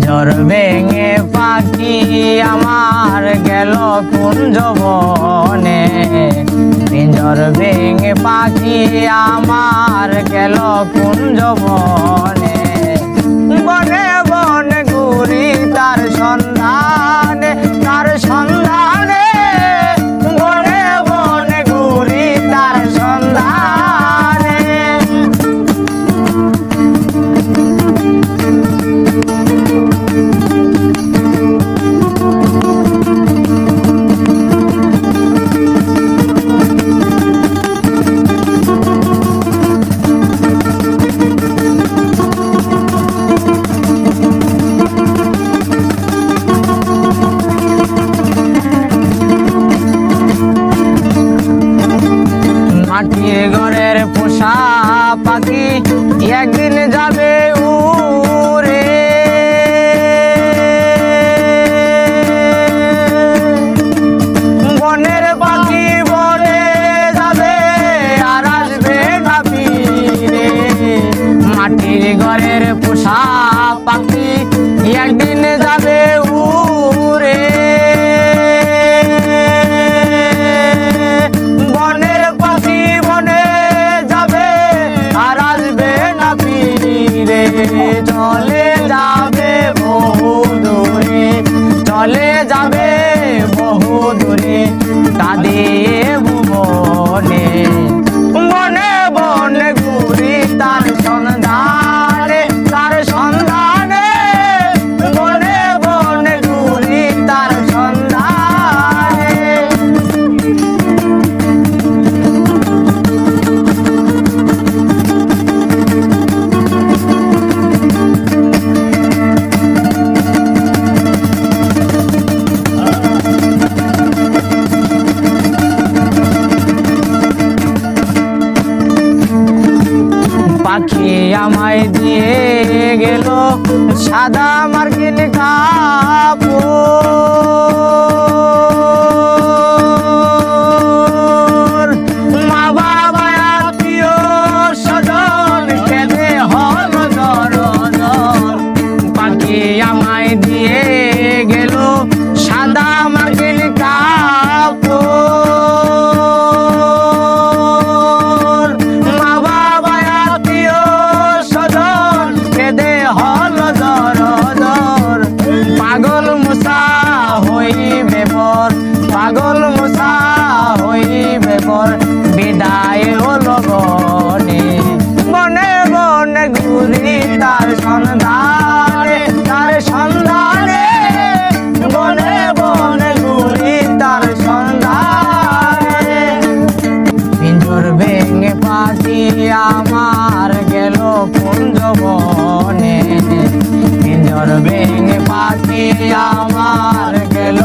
পিঞ্জর ভেঙে পাখি আমার গেল কুঞ্জ বনে, পিঞ্জর ভেঙে পাখি আমার গেল কুঞ্জ বনে। বনে বনে ঘুরি তার সন্ধানে, তার সন্ধানে, বনে বনে ঘুরি তার সন্ধানে। মাটির ঘরের পোষা পাখি একদিন যাবে উড়ে, বনের পাখি বনে যাবে আর আসবে না ফিরে। মাটির ঘরের পোষা পাখি একদিন যাবে উড়ে, চলে যাবে বহু দূরে, চলে যাবে বহু দূরে কাঁদিয়ে ভুবনে। বনে বনে ঘুরি তার সন্ধানে, তার সন্ধানে, বনে বনে ঘুরি তার সন্ধানে। পাখি আমায় দিয়ে গেল সাদা মার্কিন কাপড়, মা বাবা আত্মীয় স্বজন কেঁদে হল জড়। পাখি আমায় দিয়ে গেল সাদা মার্কিন কাপড়, মা বাবা আত্মীয় স্বজন কেঁদে হল জড়। পাগল মুসা হইবে বর, পাগল মুসা হইবে বর বিদায় হলো বনে। বনে বনে ঘুরি তার সন্ধানে, তার সন্ধানে, বনে বনে ঘুরি তার সন্ধানে। পিঞ্জর ভেঙে পাখি আমার গেল কুঞ্জ বনে, পিঞ্জর ভেঙে পাখি আমার গেল